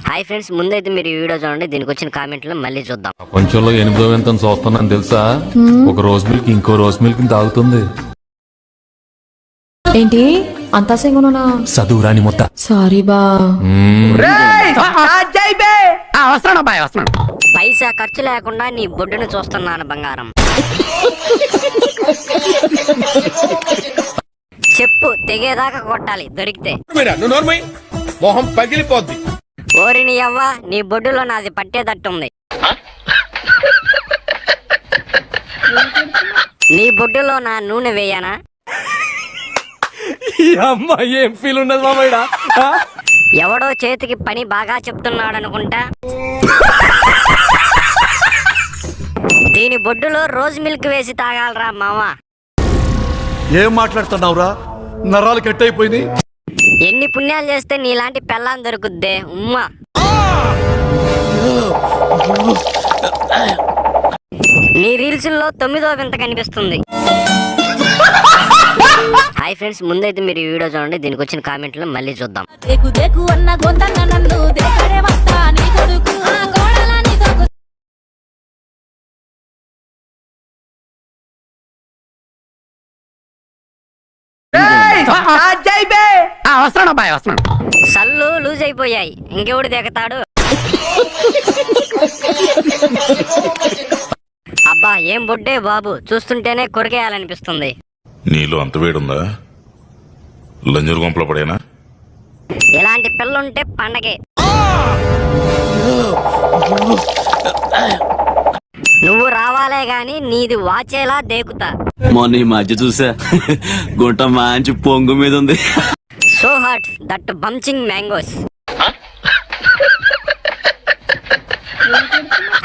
Hi friends, ముందైతే మీరు ఈ వీడియో చూడండి. దీనికి వచ్చిన కామెంట్లో మళ్ళీ చూద్దాం. ప్రపంచంలో 8వ వింతను చూస్తున్నాను తెలుసా? ఒక రోజ్ మిల్క్ ఇంకో రోజ్ మిల్క్ తాగుతుంది. ఏంటి అంతా సింగనా? చదువురాని మొత్త. సారీ బా. పైసా ఖర్చు లేకుండా నీ బొడ్డును చూస్తున్నాను బంగారం. చెప్పు తెగేదాకా కొట్టాలి దొరికితే. మొహం పగిలిపోద్ది. ఓరిని యవ్వ, నీ బొడ్డులో నాది పట్టేటట్టుంది. నీ బొడ్డులో నా నూనె వేయనా? ఏం ఫీల్ ఉన్నది మామయ్య? ఎవడో చేతికి పని బాగా చెప్తున్నాడు అనుకుంటా. దీని బొడ్డులో రోజ్ మిల్క్ వేసి తాగాలరా మావా. ఏం మాట్లాడుతున్నావురా? నరాలు కట్ అయిపోయింది. ఎన్ని పుణ్యాలు చేస్తే నీలాంటి పెళ్ళాం దొరుకుద్దే ఉమ్మా. నీ రీల్స్ లో 9వ వింత కనిపిస్తుంది. హాయ్ ఫ్రెండ్స్, ముందైతే మీరు ఈ వీడియో చూడండి. దీనికి వచ్చిన కామెంట్లో మళ్ళీ చూద్దాం. సల్లు లూజ్ అయిపోయాయి, ఇంకెవడు దిగతాడు? అబ్బా ఏం బొడ్డే బాబు, చూస్తుంటేనే కొరికేయాలనిపిస్తుంది. నీలో అంత వేడుందా? లంజూరు గుంపలో పడేనా? ఇలాంటి పిల్లుంటే పండగే. నువ్వు రావాలే గాని నీది వాచేలా దేకుతా. మొన్న ఈ మధ్య చూసా, గుంట మంచి పొంగు మీద ఉంది. So hot that bunching mangoes.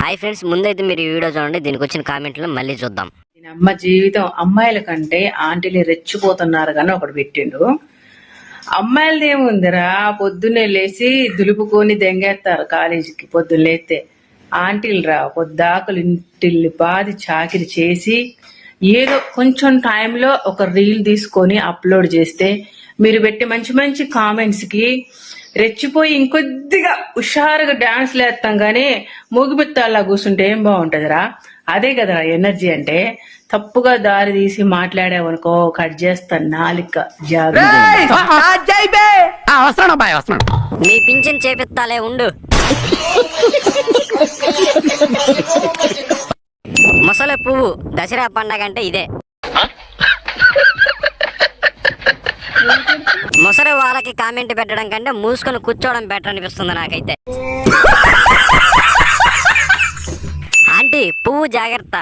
Hi friends, ముందైతే మీరు ఈ వీడియో చూడండి. దీనికి వచ్చిన కామెంట్లో మళ్ళీ చూద్దాం. అమ్మ జీవితం అమ్మాయిల కంటే ఆంటీలు రెచ్చిపోతున్నారు కానీ ఒకటి పెట్టిండు. అమ్మాయిలది ఏముందిరా, పొద్దున్నే లేచి దులుపుకొని దెంగేస్తారు కాలేజీకి. పొద్దున్న లేస్తే ఆంటీలు రా పొద్దాకులు ఇంటిల్లి బాది చాకిరి చేసి ఏదో కొంచెం టైంలో ఒక రీల్ తీసుకొని అప్లోడ్ చేస్తే మీరు పెట్టి మంచి మంచి కామెంట్స్ కి రెచ్చిపోయి ఇంకొద్దిగా హుషారుగా డాన్స్ లేస్తాం గానీ మూగిబిత్తాల్లా కూర్చుంటే ఏం బాగుంటదిరా. అదే కదరా ఎనర్జీ అంటే. తప్పుగా దారి తీసి మాట్లాడావనుకో కట్ చేస్తాను నాలిక. మీ పింఛన్ చేపిస్తాలే ఉండు. ముసలి పువ్వు దసరా పండగ అంటే ఇదే. ముసలి వాళ్ళకి కామెంట్ పెట్టడం కంటే మూసుకొని కూర్చోవడం బెటర్ అనిపిస్తుంది నాకైతే. ఆంటీ పువ్వు జాగ్రత్త.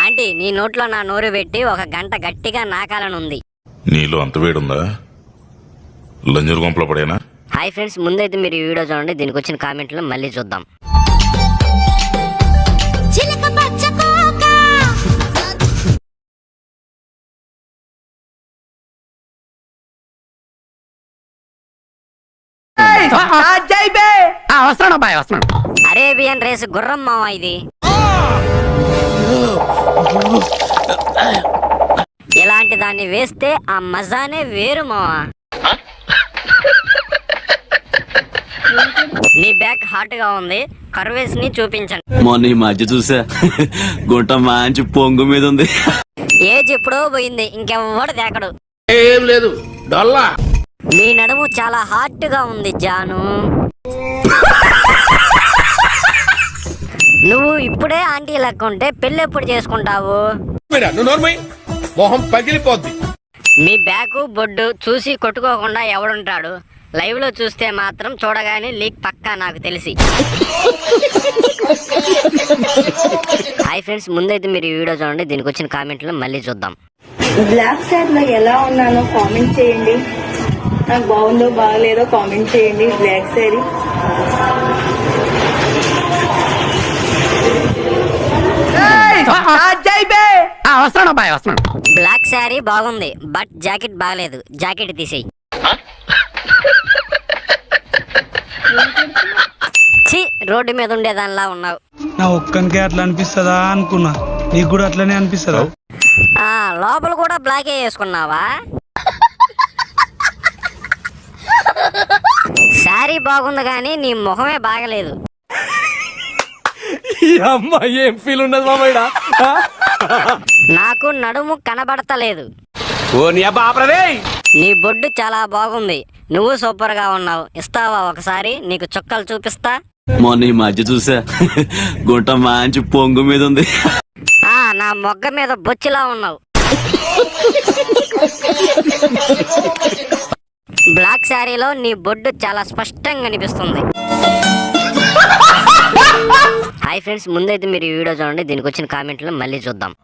ఆంటీ నీ నోట్లో నా నోరు పెట్టి 1 గంట గట్టిగా నాకాలనుంది. నీలో అంత వేడుందా? లంజూరు గుంపలో పడేనా? హాయ్ ఫ్రెండ్స్, ముందైతే మీరు ఈ వీడియో చూడండి. దీనికి వచ్చిన కామెంట్లో మళ్ళీ చూద్దాం. అరేబియన్ రేస్ గుర్రం మావా ఇది. ఇలాంటి దాన్ని వేస్తే ఆ మజానే వేరు మావా. నీ బ్యాక్ హాట్ గా ఉంది, కర్వేస్ ని చూపించండి. మొన్న ఈ మధ్య చూసా, గుంట మంచి పొంగు మీద ఉంది. ఏజ్ ఎప్పుడో పోయింది, ఇంకెవ్వడు దేకడు. ఏం లేదు డొల్లా. మీ నడుము చాలా హాట్ గా ఉంది జాను. నువ్వు ఇప్పుడే ఆంటీ లెక్క ఉంటే పెళ్ళి ఎప్పుడు చేసుకుంటావు? మొహం పగిలిపోద్ది. మీ బ్యాకు బొడ్డు చూసి కొట్టుకోకుండా ఎవడుంటాడు? లైవ్ లో చూస్తే మాత్రం చూడగానే లీక్ పక్కా నాకు తెలిసి. హాయ్ ఫ్రెండ్స్, ముందైతే మీరు ఈ వీడియో చూడండి. దీనికి వచ్చిన కామెంట్లో మళ్ళీ చూద్దాం. బ్లాక్ సార్ లో ఎలా ఉన్నానో కామెంట్ చేయండి. నాకు బాగుందో బాగలేదో కామెంట్ చేయండి. బ్లాక్ సారీ బ్లాక్ శారీ బాగుంది, బట్ జాకెట్ బాగలేదు. జాకెట్ తీసేయి. ఛీ, రోడ్డు మీద ఉండేదానిలా ఉన్నావు. నా ఒక్కనికే అట్లా అనిపిస్తుందా అనుకున్నా, నీకు కూడా అట్లనే అనిపిస్తుందా? లోపల కూడా బ్లాకే వేసుకున్నావా? శారీ బాగుంది కానీ నీ ముఖమే బాగలేదు. అమ్మాయి ఏం ఫీల్ ఉన్నది మామయ్య? నాకు నడుము కనబడతలేదు. ఓ నీ అబ్బా ఆపరదే. నీ బొడ్డు చాలా బాగుంది. నువ్వు సూపర్ గా ఉన్నావు. ఇస్తావా ఒకసారి? నీకు చుక్కలు చూపిస్తా. మొన్న ఈ మధ్య చూసా గుంట మంచి పొంగు మీద ఉంది. నా మొగ్గ మీద బొచ్చిలా ఉన్నావు. బ్లాక్ శారీలో నీ బొడ్డు చాలా స్పష్టంగా కనిపిస్తుంది. హాయ్ ఫ్రెండ్స్, ముందైతే మీరు ఈ వీడియో చూడండి. దీనికి వచ్చిన కామెంట్లు మళ్ళీ చూద్దాం.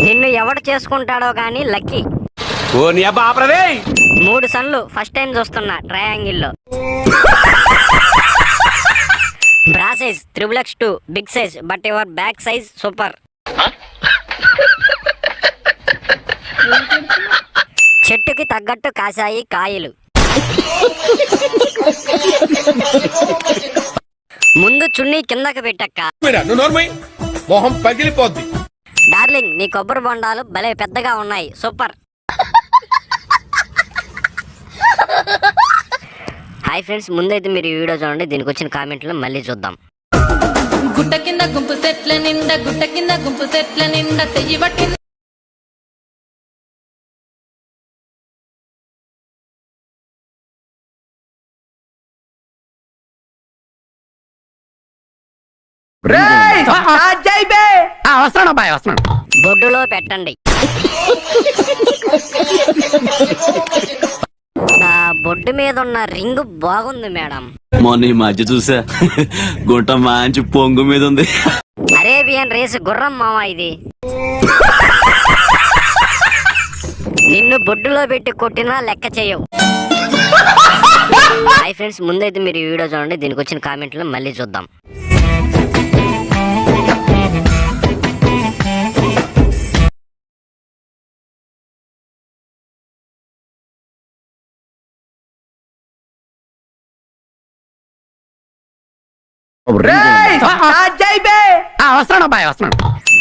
నిన్ను ఎవడు చేసుకుంటాడో గానీ లక్కీ. ఓ నీ అబ్బా ఆపరదే. 3 సన్లు ఫస్ట్ టైం చూస్తున్నా ట్రయాంగిల్లో. Bra size XXX2 big size, but your back size super. చెట్టుకి తగ్గట్టు కాసాయి కాయలు. ముందు చున్నీ కిందకి పెట్టక్క. నువ్వు నోర్మై మొహం పగిలిపోద్ది. డార్లింగ్, నీ కొబ్బరి బొండాలు భలే పెద్దగా ఉన్నాయి. సూపర్. హాయ్ ఫ్రెండ్స్, ముందైతే మీరు ఈ వీడియో చూడండి. దీనికి వచ్చిన కామెంట్లు మళ్ళీ చూద్దాం. గుట్ట కింద గుంపు సెట్ల నిండా, గుట్ట కింద గుంపు సెట్ల నిండా చెయ్యి పట్టి బొడ్డులో పెట్టండి. నా బొడ్డు మీద ఉన్న రింగ్ బాగుంది మేడం. మొన్న ఈ మధ్య చూసా గుంట మంచి పొంగు మీద ఉంది. అరేబియన్ రేస్ గుర్రం మావా ఇది. నిన్ను బొడ్డులో పెట్టి కొట్టినా లెక్క చేయవు. హాయ్ ఫ్రెండ్స్, ముందైతే మీరు ఈ వీడియో చూడండి. దీనికి వచ్చిన కామెంట్లు మళ్ళీ చూద్దాం.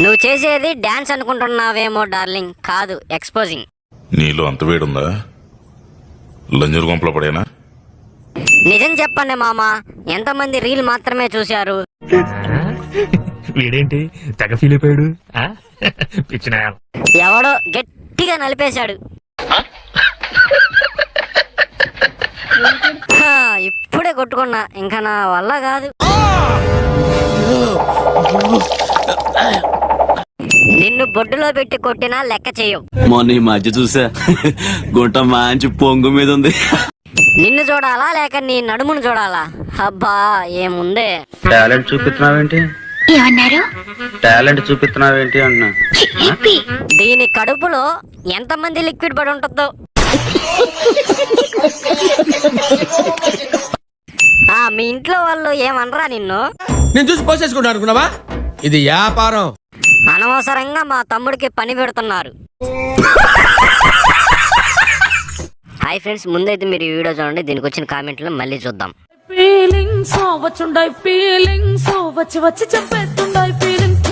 నువ్వు చేసేది డాన్స్ అనుకుంటున్నావేమో డార్లింగ్. కాదు, ఎక్స్పోజింగ్. నీలో అంత వేడుందా? లంజూరు గుంపలో పడేనా? నిజం చెప్పండి మామ, ఎంతమంది రీల్ మాత్రమే చూశారు? వీడేంటి తెగ ఫీల్ అయిపోయాడు? పిచ్చిన ఎవడో గట్టిగా నలిపేశాడు. ఇప్పుడే కొట్టుకున్నా, ఇంకా నా వల్ల కాదు. నిన్ను బొడ్డులో పెట్టి కొట్టినా లెక్క చేయవు. మొన్న ఈ మధ్య చూసా గుంట మంచి పొంగు మీద ఉంది. నిన్ను చూడాలా లేక నీ నడుమును చూడాలా? అబ్బా ఏముందే. టాలెంట్ చూపిస్తున్నావేంటి? ఏమన్నారు? టాలెంట్ చూపిస్తున్నావేంటి అన్నా? దీని కడుపులో ఎంతమంది లిక్విడ్ పడి ఉంటుందో. మీ ఇంట్లో వాళ్ళు ఏమనరా నిన్ను? నేను చూసి పోసేసుకుంటా అనుకున్నావా? ఇది వ్యాపారం. అనవసరంగా మా తమ్ముడికి పని పెడుతున్నారు. హాయ్ ఫ్రెండ్స్, ముందైతే మీరు ఈ వీడియో చూడండి. దీనికి వచ్చిన కామెంట్లు మళ్ళీ చూద్దాం. ఫీలింగ్స్ వచ్చుండాయి, ఫీలింగ్స్ వచ్చి వచ్చి చంపేస్తుండాయి ఫీలింగ్స్.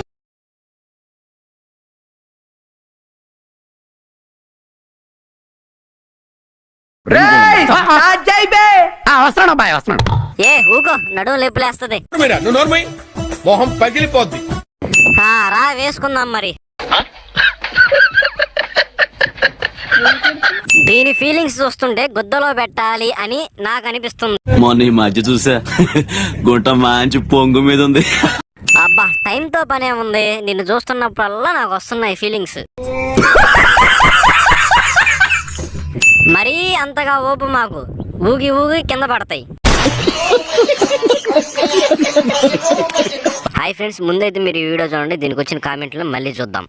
ఏ ఊకో, నడుము లేపులేస్తది. నువ్వు నోర్మై మొహం పగిలిపోద్ది. రా వేసుకుందాం మరి. దీని ఫీలింగ్స్ చూస్తుంటే గుద్దలో పెట్టాలి అని నాకు అనిపిస్తుంది. మొన్న ఈ మధ్య చూసా గుంట మంచి పొంగు మీద ఉంది. అబ్బా, టైంతో పనే ఉంది. నిన్ను చూస్తున్నప్పుడల్లా నాకు వస్తున్నాయి ఫీలింగ్స్. మరీ అంతగా ఓపు మాకు. ఊగి ఊగి కింద పడతాయి. హాయ్ ఫ్రెండ్స్, ముందైతే మీరు ఈ వీడియో చూడండి. దీనికి వచ్చిన కామెంట్లు మళ్ళీ చూద్దాం.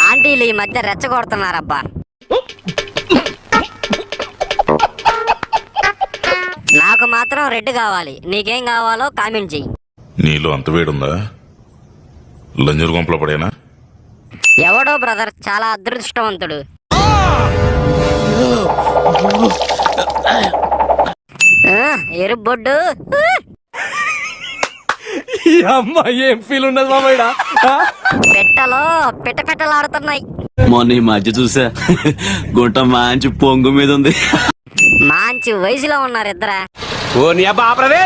ఆంటీలు ఈ మధ్య రెచ్చగొడుతున్నారబ్బా. నాకు మాత్రం రెడ్ కావాలి. నీకేం కావాలో కామెంట్ చెయ్యి. నీలో అంత వేడుందా? లంజూరు గుంపలో పడేనా? ఎవడో బ్రదర్ చాలా అదృష్టవంతుడు. ఎరుపు బొడ్డు. ఈ అమ్మ ఏం ఫీల్ ఉన్నది మామయ్య పెట్టలో పెట్టలాడుతున్నాయి. మొన్న ఈ మధ్య చూసా గుంట మంచి పొంగు మీద ఉంది. మంచి వయసులో ఉన్నారు ఇద్దరా. ఓ నీ అబ్బా ఆపరదే.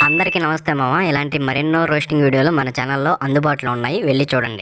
అందరికీ నమస్తే మామ. ఇలాంటి మరెన్నో రోస్టింగ్ వీడియోలు మన ఛానల్లో అందుబాటులో ఉన్నాయి, వెళ్ళి చూడండి.